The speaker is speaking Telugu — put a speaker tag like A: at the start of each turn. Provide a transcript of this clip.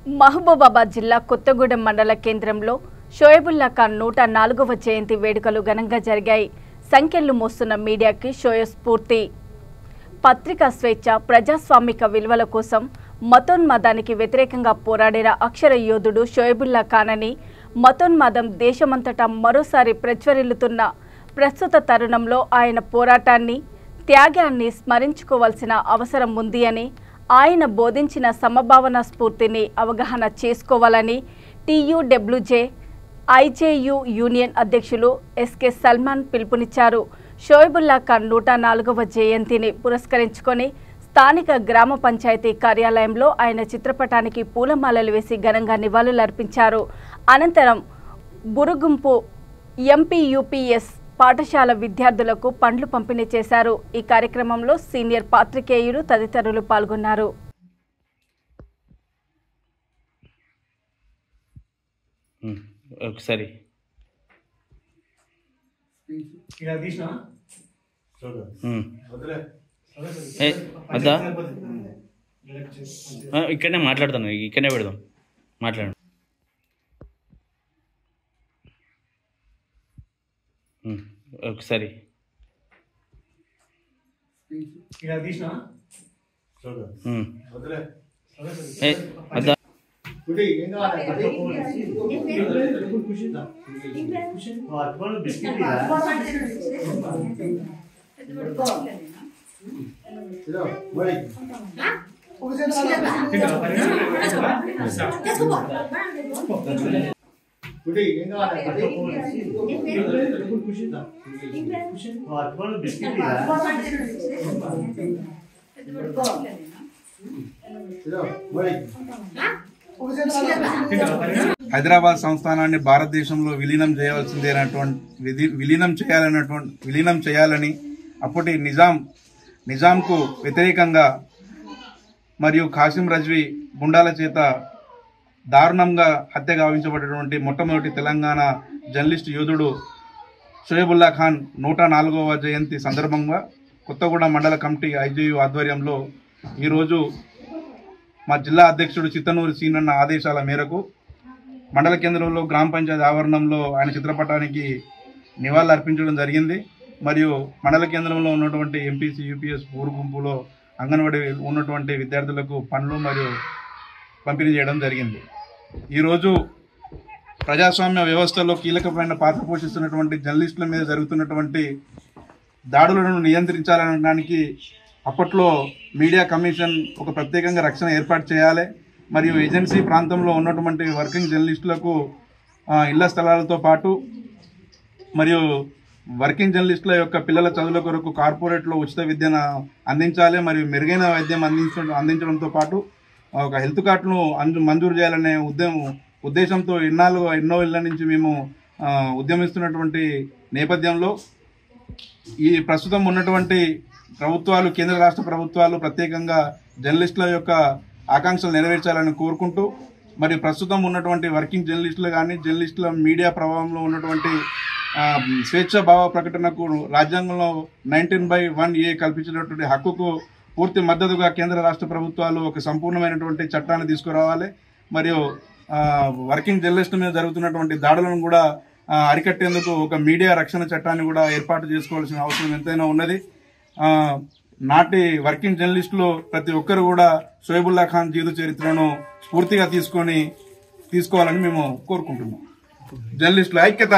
A: మహబూబాబాద్ జిల్లా కొత్తగూడెం మండల కేంద్రంలో షోయబుల్లా ఖాన్ 104వ జయంతి వేడుకలు ఘనంగా జరిగాయి. సంఖ్యలు మోస్తున్న మీడియాకి షోయబ్ స్ఫూర్తి. పత్రికా స్వేచ్ఛ, ప్రజాస్వామిక విలువల కోసం మతోన్మాదానికి వ్యతిరేకంగా పోరాడిన అక్షర యోధుడు షోయబుల్లా ఖాన్ అని, మతోన్మాదం దేశమంతటా మరోసారి ప్రజ్వరిల్లుతున్న ప్రస్తుత తరుణంలో ఆయన పోరాటాన్ని, త్యాగాన్ని స్మరించుకోవాల్సిన అవసరం ఉంది అని, ఆయన బోధించిన సమభావన స్ఫూర్తిని అవగాహన చేసుకోవాలని TUWJ IJU యూనియన్ అధ్యక్షులు SK సల్మాన్ పిలుపునిచ్చారు. షోయబుల్లా ఖాన్ 104వ జయంతిని పురస్కరించుకొని స్థానిక గ్రామ పంచాయతీ కార్యాలయంలో ఆయన చిత్రపటానికి పూలమాలలు వేసి ఘనంగా నివాళులర్పించారు. అనంతరం బురుగుంపు MPUPS పాఠశాల విద్యార్థులకు పండ్లు పంపిణీ చేశారు. ఈ కార్యక్రమంలో సీనియర్ పాత్రికేయులు తదితరులు పాల్గొన్నారు.
B: ఒకసారి ఇక్కడనే మాట్లాడతాను, ఇక్కడనే పెడదాం, మాట్లాడు. ఒకసారి
C: హైదరాబాద్ సంస్థానాన్ని భారతదేశంలో విలీనం చేయాలని అప్పటి నిజాంకు వ్యతిరేకంగా మరియు ఖాసిం రజ్వీ గుండాల చేత దారుణంగా హత్య గావించబడినటువంటి మొట్టమొదటి తెలంగాణ జర్నలిస్ట్ యోధుడు షోయబుల్లా ఖాన్ 104వ జయంతి సందర్భంగా కొత్తగూడెం మండల కమిటీ IJU ఆధ్వర్యంలో ఈరోజు మా జిల్లా అధ్యక్షుడు చిత్తనూరి సీనన్న ఆదేశాల మేరకు మండల కేంద్రంలో గ్రామ పంచాయతీ ఆవరణంలో ఆయన చిత్రపటానికి నివాళులు అర్పించడం జరిగింది. మరియు మండల కేంద్రంలో ఉన్నటువంటి MPC UPS ఊరు గుంపులో అంగన్వాడీ ఉన్నటువంటి విద్యార్థులకు పండ్లు మరియు పంపిణీ చేయడం జరిగింది. ఈరోజు ప్రజాస్వామ్య వ్యవస్థలో కీలకమైన పాత్ర పోషిస్తున్నటువంటి జర్నలిస్టుల మీద జరుగుతున్నటువంటి దాడులను నియంత్రించాలనడానికి అప్పట్లో మీడియా కమిషన్ ఒక ప్రత్యేకంగా రక్షణ ఏర్పాటు చేయాలి. మరియు ఏజెన్సీ ప్రాంతంలో ఉన్నటువంటి వర్కింగ్ జర్నలిస్టులకు ఇళ్ల స్థలాలతో పాటు మరియు వర్కింగ్ జర్నలిస్టుల యొక్క పిల్లల చదువుల కొరకు కార్పొరేట్లో ఉచిత విద్యను అందించాలి. మరియు మెరుగైన వైద్యం అందించడంతో పాటు ఒక హెల్త్ కార్డును మంజూరు చేయాలనే ఉద్దేశంతో ఎన్నో ఇళ్ల నుంచి మేము ఉద్యమిస్తున్నటువంటి నేపథ్యంలో ఈ ప్రస్తుతం ఉన్నటువంటి ప్రభుత్వాలు, కేంద్ర రాష్ట్ర ప్రభుత్వాలు ప్రత్యేకంగా జర్నలిస్టుల యొక్క ఆకాంక్షలు నెరవేర్చాలని కోరుకుంటూ, మరియు ప్రస్తుతం ఉన్నటువంటి వర్కింగ్ జర్నలిస్టులు కానీ జర్నలిస్టుల మీడియా ప్రభావంలో ఉన్నటువంటి స్వేచ్ఛ భావ ప్రకటనకు రాజ్యాంగంలో 19/1A కల్పించినటువంటి హక్కుకు పూర్తి మద్దతుగా కేంద్ర రాష్ట్ర ప్రభుత్వాలు ఒక సంపూర్ణమైనటువంటి చట్టాన్ని తీసుకురావాలి. మరియు వర్కింగ్ జర్నలిస్టుల మీద జరుగుతున్నటువంటి దాడులను కూడా అరికట్టేందుకు ఒక మీడియా రక్షణ చట్టాన్ని కూడా ఏర్పాటు చేసుకోవాల్సిన అవసరం ఎంతైనా ఉన్నది. నాటి వర్కింగ్ జర్నలిస్టులు ప్రతి ఒక్కరు కూడా షోయబుల్లా ఖాన్ జీవిత చరిత్రను స్ఫూర్తిగా తీసుకోవాలని మేము కోరుకుంటున్నాం. జర్నలిస్టుల ఐక్యత.